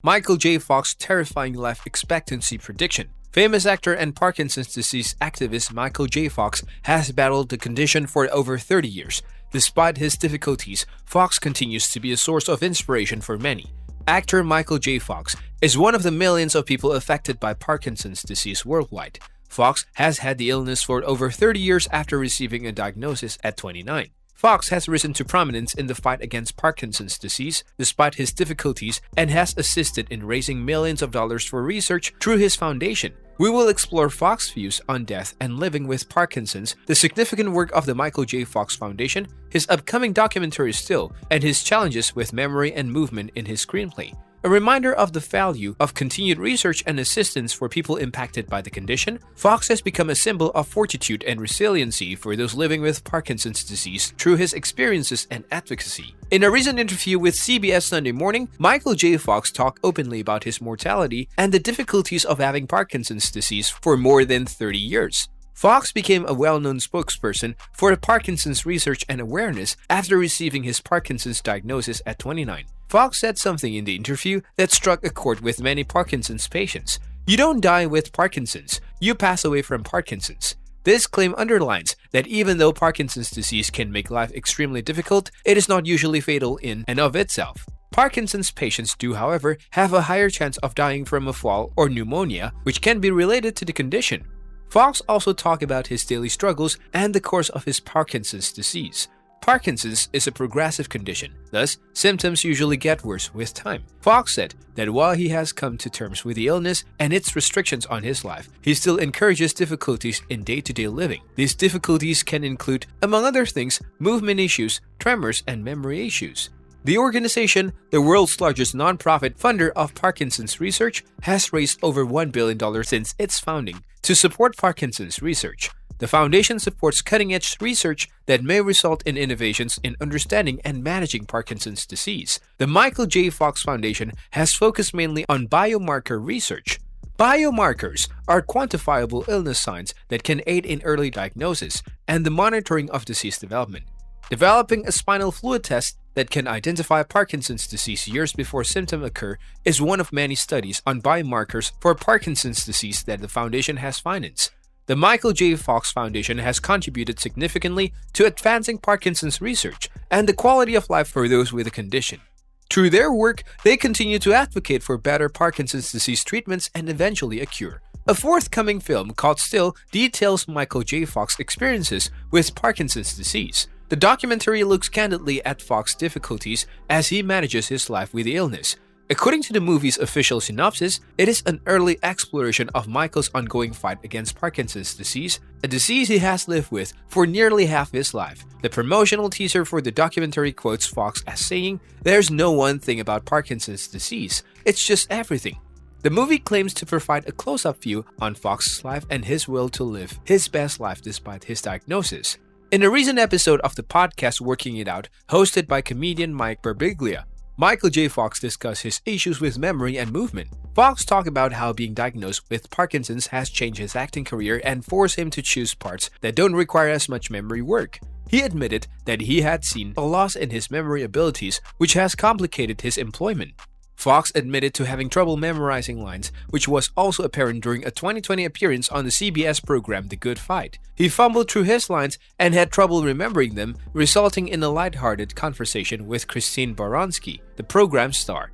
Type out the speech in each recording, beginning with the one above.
Michael J. Fox terrifying life expectancy prediction. Famous actor and Parkinson's disease activist Michael J. Fox has battled the condition for over 30 years. Despite his difficulties, Fox continues to be a source of inspiration for many. Actor Michael J. Fox is one of the millions of people affected by Parkinson's disease worldwide. Fox has had the illness for over 30 years after receiving a diagnosis at 29. Fox has risen to prominence in the fight against Parkinson's disease despite his difficulties and has assisted in raising millions of dollars for research through his foundation. We will explore Fox's views on death and living with Parkinson's, the significant work of the Michael J. Fox Foundation, his upcoming documentary Still, and his challenges with memory and movement in his screenplay. A reminder of the value of continued research and assistance for people impacted by the condition, Fox has become a symbol of fortitude and resiliency for those living with Parkinson's disease through his experiences and advocacy. In a recent interview with CBS Sunday Morning, Michael J. Fox talked openly about his mortality and the difficulties of having Parkinson's disease for more than 30 years. Fox became a well-known spokesperson for Parkinson's research and awareness after receiving his Parkinson's diagnosis at 29. Fox said something in the interview that struck a chord with many Parkinson's patients. "You don't die with Parkinson's, you pass away from Parkinson's." This claim underlines that even though Parkinson's disease can make life extremely difficult, it is not usually fatal in and of itself. Parkinson's patients do, however, have a higher chance of dying from a fall or pneumonia, which can be related to the condition. Fox also talked about his daily struggles and the course of his Parkinson's disease. Parkinson's is a progressive condition, thus, symptoms usually get worse with time. Fox said that while he has come to terms with the illness and its restrictions on his life, he still encourages difficulties in day-to-day living. These difficulties can include, among other things, movement issues, tremors, and memory issues. The organization, the world's largest nonprofit funder of Parkinson's research, has raised over $1 billion since its founding to support Parkinson's research. The foundation supports cutting-edge research that may result in innovations in understanding and managing Parkinson's disease. The Michael J. Fox Foundation has focused mainly on biomarker research. Biomarkers are quantifiable illness signs that can aid in early diagnosis and the monitoring of disease development. Developing a spinal fluid test that can identify Parkinson's disease years before symptoms occur is one of many studies on biomarkers for Parkinson's disease that the foundation has financed. The Michael J. Fox Foundation has contributed significantly to advancing Parkinson's research and the quality of life for those with the condition. Through their work, they continue to advocate for better Parkinson's disease treatments and eventually a cure. A forthcoming film called Still details Michael J. Fox's experiences with Parkinson's disease. The documentary looks candidly at Fox's difficulties as he manages his life with the illness. According to the movie's official synopsis, it is an early exploration of Michael's ongoing fight against Parkinson's disease, a disease he has lived with for nearly half his life. The promotional teaser for the documentary quotes Fox as saying, "There's no one thing about Parkinson's disease, it's just everything." The movie claims to provide a close-up view on Fox's life and his will to live his best life despite his diagnosis. In a recent episode of the podcast Working It Out, hosted by comedian Mike Birbiglia, Michael J. Fox discussed his issues with memory and movement. Fox talked about how being diagnosed with Parkinson's has changed his acting career and forced him to choose parts that don't require as much memory work. He admitted that he had seen a loss in his memory abilities, which has complicated his employment. Fox admitted to having trouble memorizing lines, which was also apparent during a 2020 appearance on the CBS program The Good Fight. He fumbled through his lines and had trouble remembering them, resulting in a lighthearted conversation with Christine Baranski, the program's star.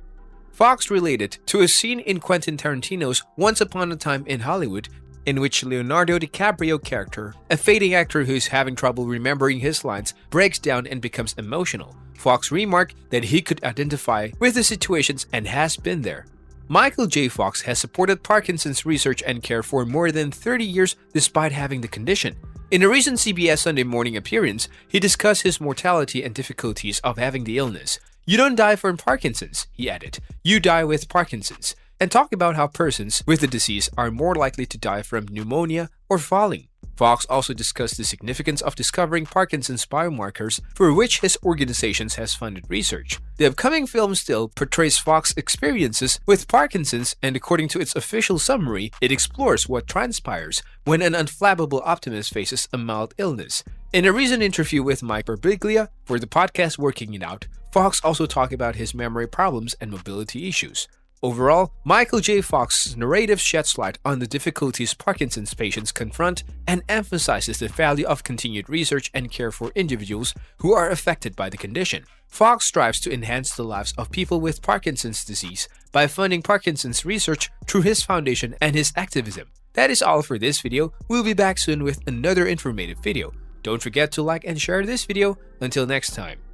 Fox related to a scene in Quentin Tarantino's Once Upon a Time in Hollywood, in which Leonardo DiCaprio character, a fading actor who's having trouble remembering his lines, breaks down and becomes emotional. Fox remarked that he could identify with the situations and has been there. Michael J. Fox has supported Parkinson's research and care for more than 30 years despite having the condition. In a recent CBS Sunday Morning appearance, he discussed his mortality and difficulties of having the illness. "You don't die from Parkinson's," he added. "You die with Parkinson's." And talk about how persons with the disease are more likely to die from pneumonia or falling. Fox also discussed the significance of discovering Parkinson's biomarkers, for which his organization has funded research. The upcoming film Still portrays Fox's experiences with Parkinson's, and according to its official summary, it explores what transpires when an unflappable optimist faces a mild illness. In a recent interview with Mike Birbiglia for the podcast Working It Out, Fox also talked about his memory problems and mobility issues. Overall, Michael J. Fox's narrative sheds light on the difficulties Parkinson's patients confront and emphasizes the value of continued research and care for individuals who are affected by the condition. Fox strives to enhance the lives of people with Parkinson's disease by funding Parkinson's research through his foundation and his activism. That is all for this video. We'll be back soon with another informative video. Don't forget to like and share this video. Until next time.